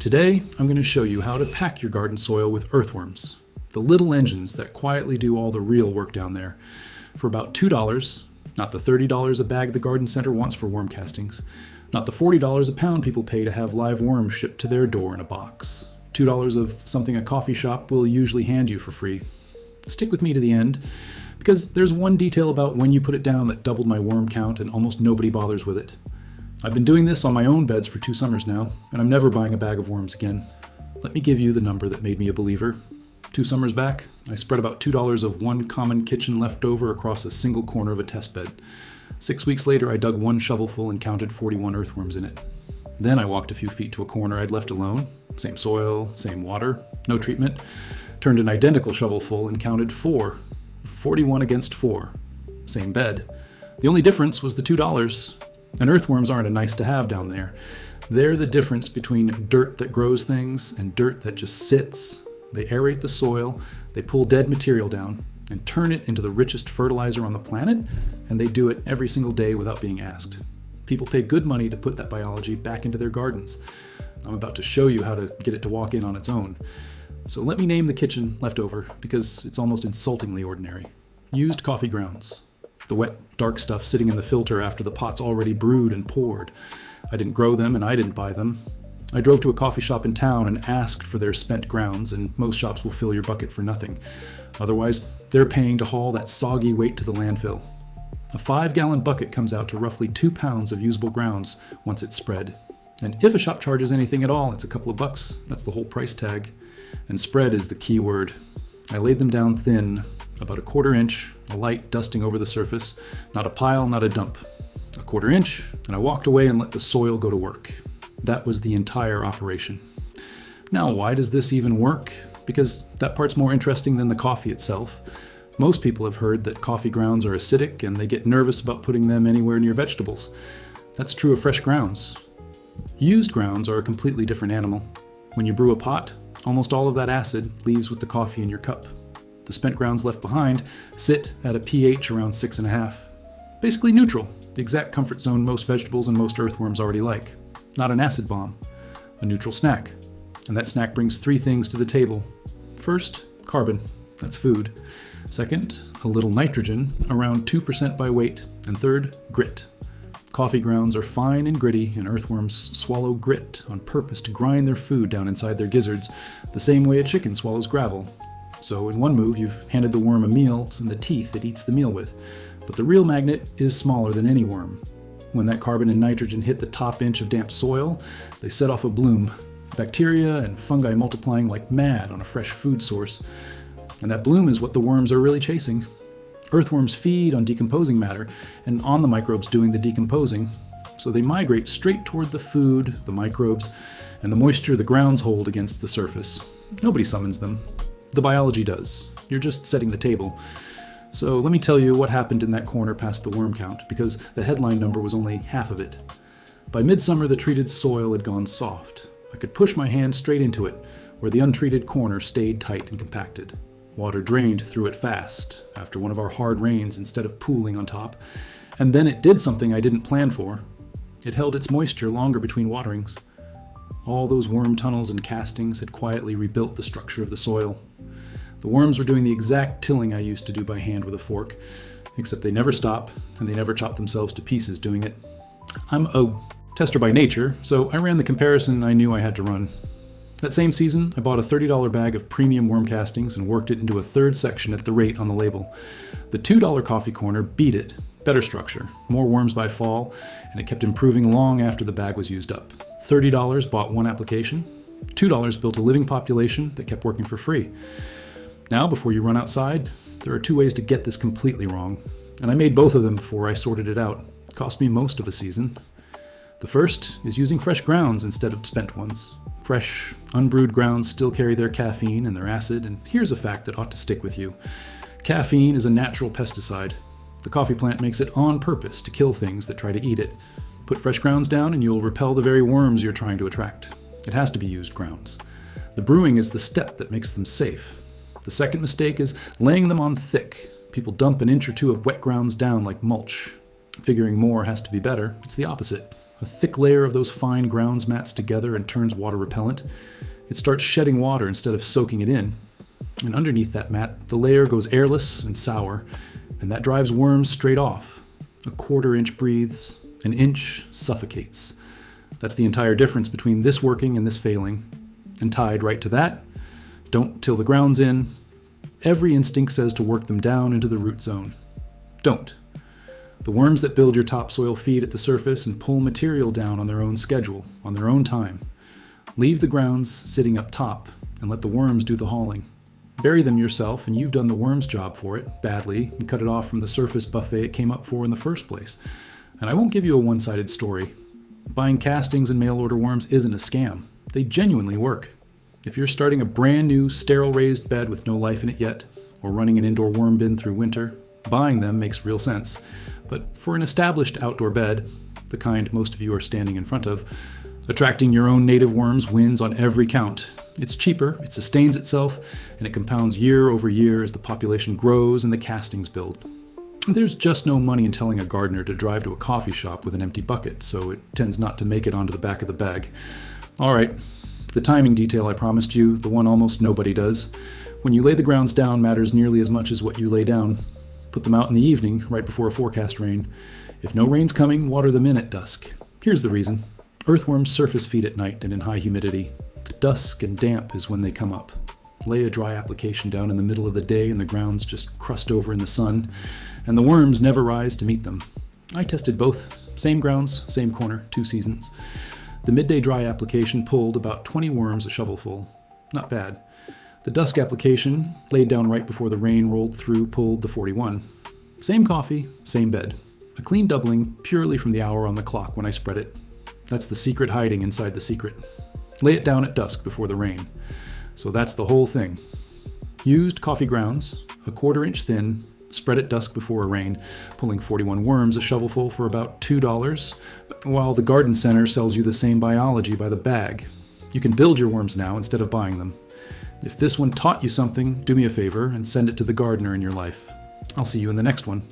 Today, I'm going to show you how to pack your garden soil with earthworms, the little engines that quietly do all the real work down there. For about $2, not the $30 a bag the garden center wants for worm castings, not the $40 a pound people pay to have live worms shipped to their door in a box. $2 of something a coffee shop will usually hand you for free. Stick with me to the end, because there's one detail about when you put it down that doubled my worm count and almost nobody bothers with it. I've been doing this on my own beds for 2 summers now, and I'm never buying a bag of worms again. Let me give you the number that made me a believer. 2 summers back, I spread about $2 of one common kitchen leftover across a single corner of a test bed. 6 weeks later, I dug 1 shovelful and counted 41 earthworms in it. Then I walked a few feet to a corner I'd left alone. Same soil, same water, no treatment. Turned an identical shovelful and counted 4. 41 against 4. Same bed. The only difference was the $2. And earthworms aren't a nice to have down there. They're the difference between dirt that grows things and dirt that just sits. They aerate the soil, they pull dead material down, and turn it into the richest fertilizer on the planet, and they do it every single day without being asked. People pay good money to put that biology back into their gardens. I'm about to show you how to get it to walk in on its own. So let me name the kitchen leftover, because it's almost insultingly ordinary. Used coffee grounds. The wet, dark stuff sitting in the filter after the pot's already brewed and poured. I didn't grow them and I didn't buy them. I drove to a coffee shop in town and asked for their spent grounds, and most shops will fill your bucket for nothing. Otherwise, they're paying to haul that soggy weight to the landfill. A 5-gallon bucket comes out to roughly 2 pounds of usable grounds once it's spread. And if a shop charges anything at all, it's a couple of bucks. That's the whole price tag. And spread is the key word. I laid them down thin, about a 1/4 inch, a light dusting over the surface, not a pile, not a dump. A 1/4 inch, and I walked away and let the soil go to work. That was the entire operation. Now, why does this even work? Because that part's more interesting than the coffee itself. Most people have heard that coffee grounds are acidic and they get nervous about putting them anywhere near vegetables. That's true of fresh grounds. Used grounds are a completely different animal. When you brew a pot, almost all of that acid leaves with the coffee in your cup. The spent grounds left behind sit at a pH around 6.5. Basically neutral, the exact comfort zone most vegetables and most earthworms already like. Not an acid bomb, a neutral snack. And that snack brings 3 things to the table. First, carbon, that's food. Second, a little nitrogen, around 2% by weight. And third, grit. Coffee grounds are fine and gritty, and earthworms swallow grit on purpose to grind their food down inside their gizzards, the same way a chicken swallows gravel. So in one move, you've handed the worm a meal and the teeth it eats the meal with. But the real magnet is smaller than any worm. When that carbon and nitrogen hit the top inch of damp soil, they set off a bloom. Bacteria and fungi multiplying like mad on a fresh food source. And that bloom is what the worms are really chasing. Earthworms feed on decomposing matter and on the microbes doing the decomposing. So they migrate straight toward the food, the microbes, and the moisture the grounds hold against the surface. Nobody summons them. The biology does. You're just setting the table. So let me tell you what happened in that corner past the worm count, because the headline number was only half of it. By midsummer, the treated soil had gone soft. I could push my hand straight into it, where the untreated corner stayed tight and compacted. Water drained through it fast, after one of our hard rains instead of pooling on top. And then it did something I didn't plan for. It held its moisture longer between waterings. All those worm tunnels and castings had quietly rebuilt the structure of the soil. The worms were doing the exact tilling I used to do by hand with a fork, except they never stop, and they never chop themselves to pieces doing it. I'm a tester by nature, so I ran the comparison I knew I had to run. That same season, I bought a $30 bag of premium worm castings and worked it into a 3rd section at the rate on the label. The $2 coffee corner beat it. Better structure, more worms by fall, and it kept improving long after the bag was used up. $30 bought 1 application. $2 built a living population that kept working for free. Now, before you run outside, there are 2 ways to get this completely wrong, and I made both of them before I sorted it out. It cost me most of a season. The first is using fresh grounds instead of spent ones. Fresh, unbrewed grounds still carry their caffeine and their acid, and here's a fact that ought to stick with you. Caffeine is a natural pesticide. The coffee plant makes it on purpose to kill things that try to eat it. Put fresh grounds down and you'll repel the very worms you're trying to attract. It has to be used grounds. The brewing is the step that makes them safe. The second mistake is laying them on thick. People dump an inch or 2 of wet grounds down like mulch. Figuring more has to be better, it's the opposite. A thick layer of those fine grounds mats together and turns water repellent. It starts shedding water instead of soaking it in. And underneath that mat, the layer goes airless and sour, and that drives worms straight off. A quarter inch breathes, an inch suffocates. That's the entire difference between this working and this failing. And tied right to that, don't till the ground's in. Every instinct says to work them down into the root zone. Don't. The worms that build your topsoil feed at the surface and pull material down on their own schedule, on their own time. Leave the grounds sitting up top and let the worms do the hauling. Bury them yourself and you've done the worm's job for it, badly, and cut it off from the surface buffet it came up for in the first place. And I won't give you a one-sided story. Buying castings and mail-order worms isn't a scam. They genuinely work. If you're starting a brand new, sterile raised bed with no life in it yet, or running an indoor worm bin through winter, buying them makes real sense. But for an established outdoor bed, the kind most of you are standing in front of, attracting your own native worms wins on every count. It's cheaper, it sustains itself, and it compounds year over year as the population grows and the castings build. There's just no money in telling a gardener to drive to a coffee shop with an empty bucket, so it tends not to make it onto the back of the bag. All right, the timing detail I promised you, the one almost nobody does. When you lay the grounds down matters nearly as much as what you lay down. Put them out in the evening, right before a forecast rain. If no rain's coming, water them in at dusk. Here's the reason. Earthworms surface feed at night and in high humidity. Dusk and damp is when they come up. Lay a dry application down in the middle of the day and the ground's just crust over in the sun, and the worms never rise to meet them. I tested both. Same grounds, same corner, 2 seasons. The midday dry application pulled about 20 worms a shovelful. Not bad. The dusk application, laid down right before the rain rolled through, pulled the 41. Same coffee, same bed. A clean doubling purely from the hour on the clock when I spread it. That's the secret hiding inside the secret. Lay it down at dusk before the rain. So that's the whole thing. Used coffee grounds, a quarter inch thin, spread at dusk before a rain, pulling 41 worms a shovelful for about $2, while the garden center sells you the same biology by the bag. You can build your worms now instead of buying them. If this one taught you something, do me a favor and send it to the gardener in your life. I'll see you in the next one.